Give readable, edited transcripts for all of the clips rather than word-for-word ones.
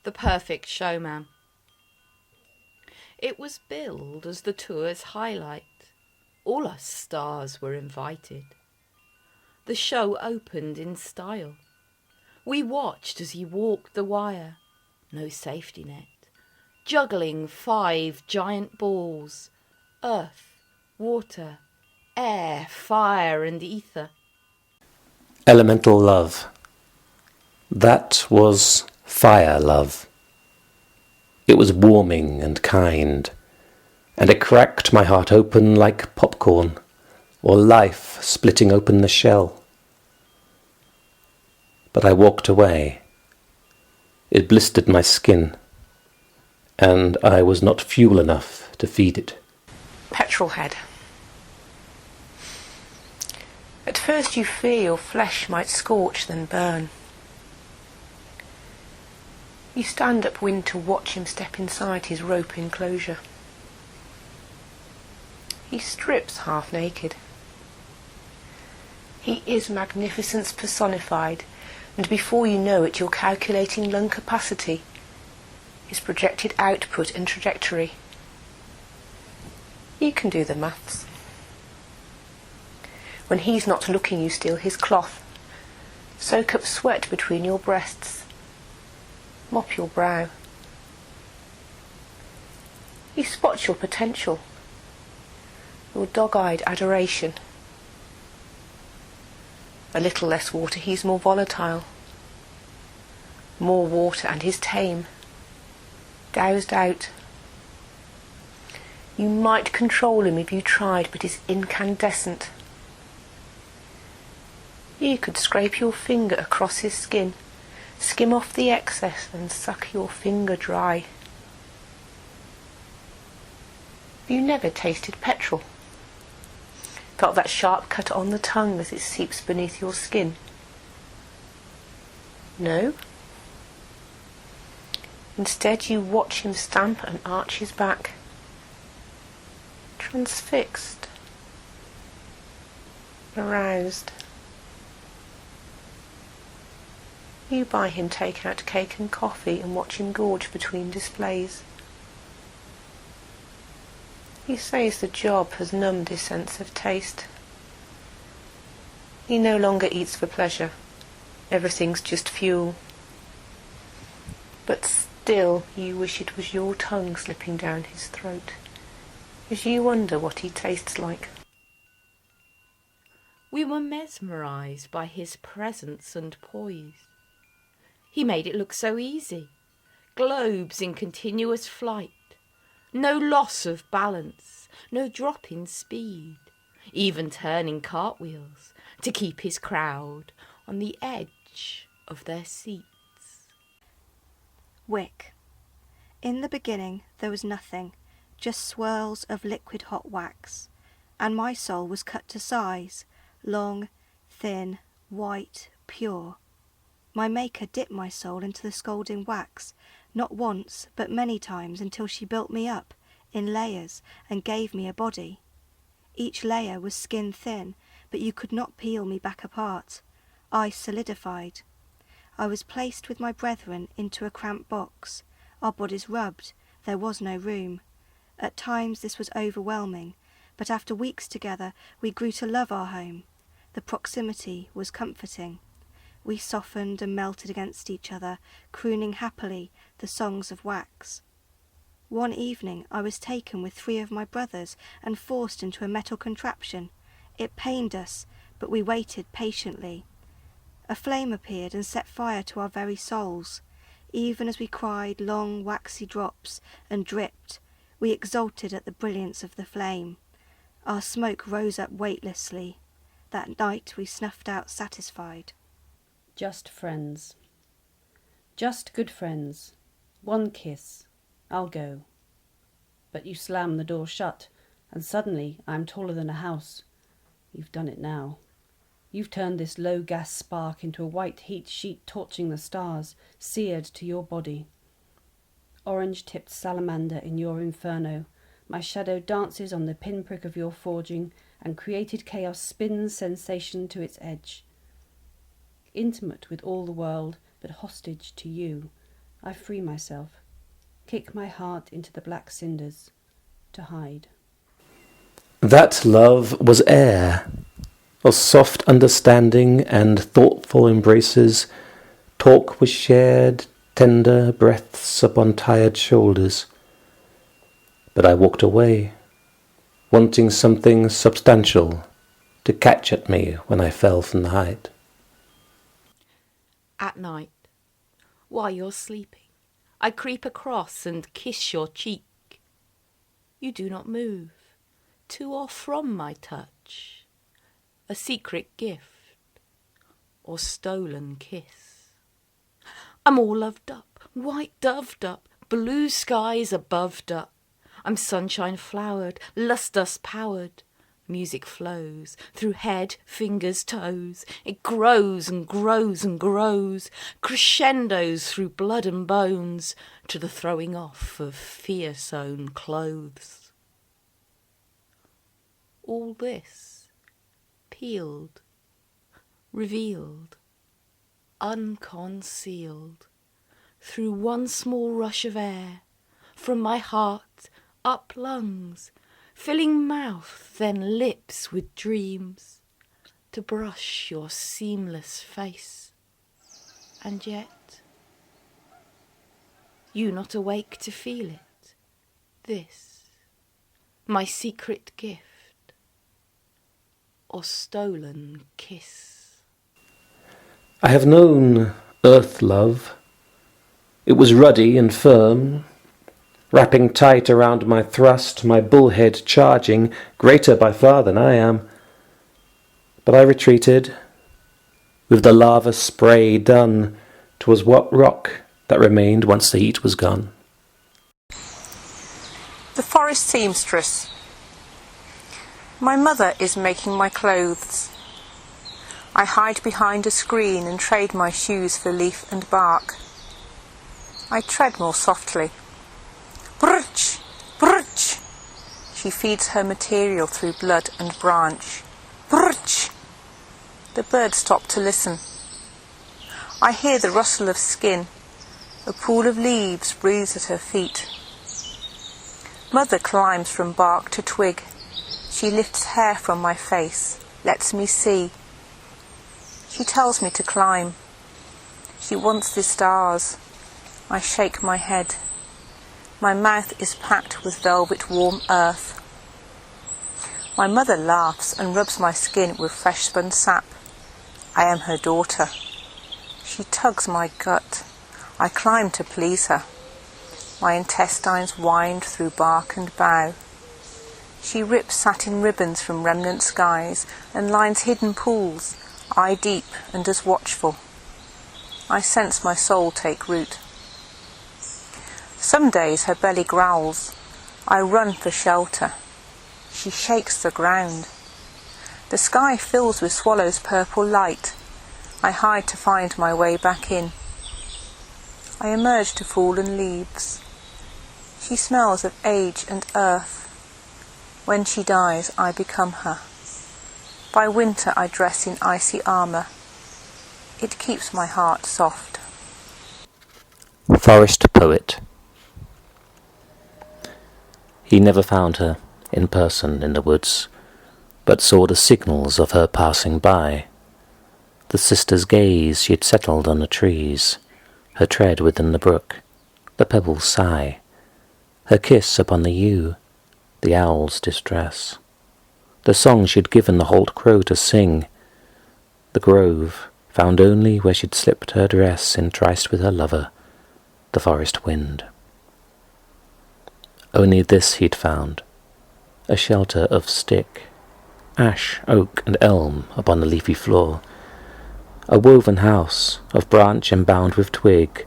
the perfect showman. It was billed as the tour's highlight. All us stars were invited. The show opened in style. We watched as he walked the wire, no safety net, juggling 5 giant balls, earth, water, air, fire and ether. Elemental love. That was fire love. It was warming and kind, and it cracked my heart open like popcorn, or life splitting open the shell. But I walked away. It blistered my skin, and I was not fuel enough to feed it. Petrol head. At first you fear your flesh might scorch then burn. You stand upwind to watch him step inside his rope enclosure. He strips half naked. He is magnificence personified, and before you know it you're calculating lung capacity, his projected output and trajectory. You can do the maths. When he's not looking you steal his cloth, soak up sweat between your breasts, mop your brow. He spots your potential, your dog-eyed adoration. A little less water, he's more volatile. More water and he's tame, doused out. You might control him if you tried, but he's incandescent. You could scrape your finger across his skin, skim off the excess and suck your finger dry. You never tasted petrol? Felt that sharp cut on the tongue as it seeps beneath your skin? No? Instead you watch him stamp and arch his back, transfixed, aroused. You buy him take-out cake and coffee and watch him gorge between displays. He says the job has numbed his sense of taste. He no longer eats for pleasure. Everything's just fuel. But still you wish it was your tongue slipping down his throat, as you wonder what he tastes like. We were mesmerised by his presence and poise. He made it look so easy. Globes in continuous flight. No loss of balance, no drop in speed, even turning cartwheels to keep his crowd on the edge of their seats. Wick. In the beginning there was nothing, just swirls of liquid hot wax, and my soul was cut to size, long, thin, white, pure. My maker dipped my soul into the scalding wax, not once, but many times, until she built me up, in layers, and gave me a body. Each layer was skin thin, but you could not peel me back apart. I solidified. I was placed with my brethren into a cramped box, our bodies rubbed, there was no room. At times this was overwhelming, but after weeks together we grew to love our home. The proximity was comforting. We softened and melted against each other, crooning happily the songs of wax. One evening I was taken with 3 of my brothers and forced into a metal contraption. It pained us, but we waited patiently. A flame appeared and set fire to our very souls. Even as we cried long waxy drops and dripped, we exulted at the brilliance of the flame. Our smoke rose up weightlessly. That night we snuffed out satisfied. Just friends. Just good friends. One kiss. I'll go. But you slam the door shut, and suddenly I am taller than a house. You've done it now. You've turned this low gas spark into a white heat sheet torching the stars, seared to your body. Orange-tipped salamander in your inferno, my shadow dances on the pinprick of your forging, and created chaos spins sensation to its edge. Intimate with all the world, but hostage to you, I free myself, kick my heart into the black cinders, to hide. That love was air, of soft understanding and thoughtful embraces. Talk was shared, tender breaths upon tired shoulders. But I walked away, wanting something substantial to catch at me when I fell from the height. At night, while you're sleeping, I creep across and kiss your cheek. You do not move, to or from my touch, a secret gift or stolen kiss. I'm all loved up, white doved up, blue skies aboved up. I'm sunshine flowered, lust dust powered. Music flows through head, fingers, toes. It grows and grows and grows, crescendos through blood and bones, to the throwing off of fear-sown clothes. All this peeled, revealed, unconcealed, through one small rush of air, from my heart up lungs, filling mouth, then lips with dreams, to brush your seamless face. And yet, you not awake to feel it, this, my secret gift, or stolen kiss. I have known earth love. It was ruddy and firm, wrapping tight around my thrust, my bullhead charging, greater by far than I am. But I retreated, with the lava spray done. 'Twas what rock that remained once the heat was gone. The forest seamstress. My mother is making my clothes. I hide behind a screen and trade my shoes for leaf and bark. I tread more softly. Brutch! Brutch! She feeds her material through blood and branch. Brutch! The birds stop to listen. I hear the rustle of skin. A pool of leaves breathes at her feet. Mother climbs from bark to twig. She lifts hair from my face, lets me see. She tells me to climb. She wants the stars. I shake my head. My mouth is packed with velvet warm earth. My mother laughs and rubs my skin with fresh spun sap. I am her daughter. She tugs my gut. I climb to please her. My intestines wind through bark and bough. She rips satin ribbons from remnant skies and lines hidden pools, eye deep and as watchful. I sense my soul take root. Some days her belly growls. I run for shelter. She shakes the ground. The sky fills with swallows' purple light. I hide to find my way back in. I emerge to fallen leaves. She smells of age and earth. When she dies, I become her. By winter I dress in icy armour. It keeps my heart soft. Forest poet. He never found her in person in the woods, but saw the signals of her passing by. The sister's gaze she had settled on the trees, her tread within the brook, the pebbles sigh, her kiss upon the yew, the owl's distress, the song she'd given the holt crow to sing, the grove found only where she'd slipped her dress entriced with her lover, the forest wind. Only this he'd found, a shelter of stick, ash, oak, and elm upon the leafy floor, a woven house of branch embound with twig,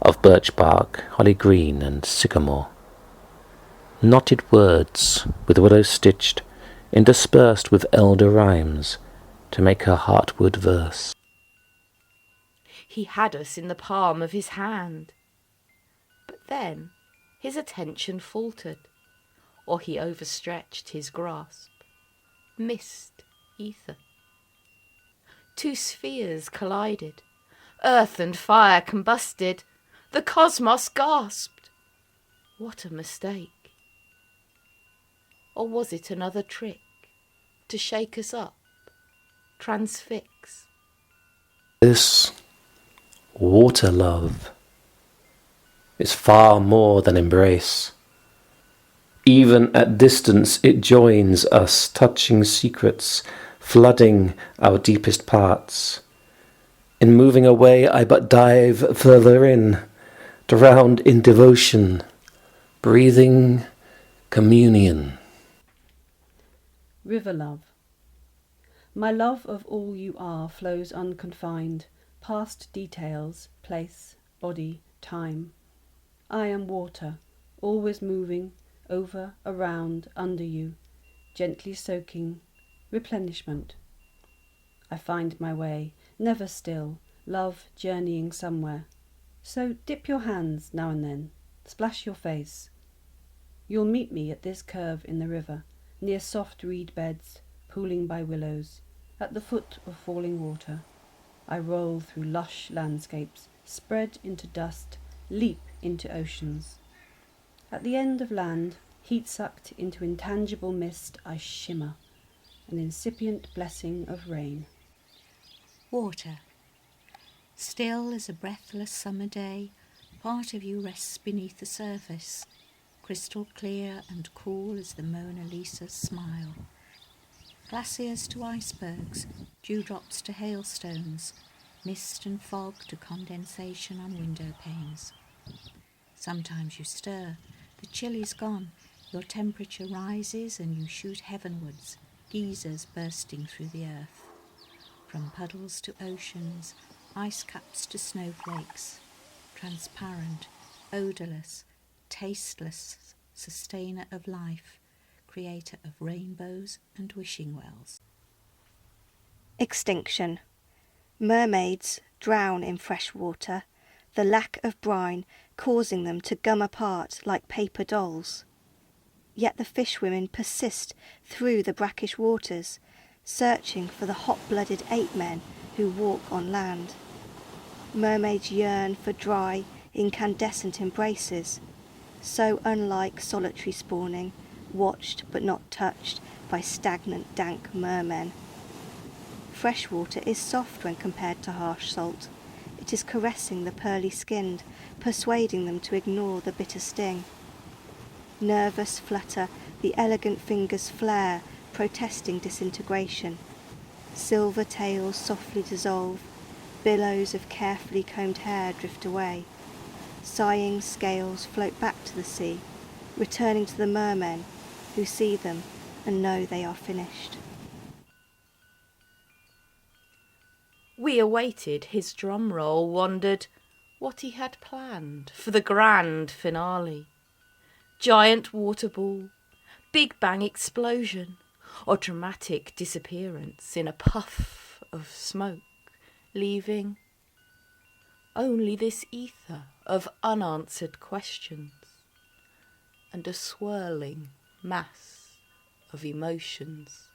of birch bark, holly green, and sycamore. Knotted words, with willow stitched, interspersed with elder rhymes, to make her heartwood verse. He had us in the palm of his hand. But then his attention faltered, or he overstretched his grasp. Mist, ether. Two spheres collided. Earth and fire combusted. The cosmos gasped. What a mistake. Or was it another trick to shake us up, transfix? This water love is far more than embrace. Even at distance it joins us, touching secrets, flooding our deepest parts. In moving away I but dive further in, drowned in devotion, breathing communion. River love. My love of all you are flows unconfined, past details, place, body, time. I am water, always moving, over, around, under you, gently soaking, replenishment. I find my way, never still, love journeying somewhere. So dip your hands now and then, splash your face. You'll meet me at this curve in the river, near soft reed beds, pooling by willows, at the foot of falling water. I roll through lush landscapes, spread into dust, leap into oceans. At the end of land, heat-sucked into intangible mist, I shimmer, an incipient blessing of rain. Water. Still as a breathless summer day, part of you rests beneath the surface, crystal clear and cool as the Mona Lisa's smile. Glaciers to icebergs, dewdrops to hailstones, mist and fog to condensation on window panes. Sometimes you stir, the chill is gone, your temperature rises and you shoot heavenwards, geysers bursting through the earth. From puddles to oceans, ice caps to snowflakes, transparent, odourless, tasteless, sustainer of life, creator of rainbows and wishing wells. Extinction. Mermaids drown in fresh water, the lack of brine causing them to gum apart like paper dolls. Yet the fishwomen persist through the brackish waters, searching for the hot-blooded ape men who walk on land. Mermaids yearn for dry, incandescent embraces, so unlike solitary spawning, watched but not touched by stagnant, dank mermen. Fresh water is soft when compared to harsh salt. It is caressing the pearly-skinned, persuading them to ignore the bitter sting. Nervous flutter, the elegant fingers flare, protesting disintegration. Silver tails softly dissolve, billows of carefully combed hair drift away. Sighing scales float back to the sea, returning to the mermen, who see them and know they are finished. We awaited his drum roll, wondered what he had planned for the grand finale. Giant water ball, big bang explosion, or dramatic disappearance in a puff of smoke, leaving only this ether of unanswered questions and a swirling mass of emotions.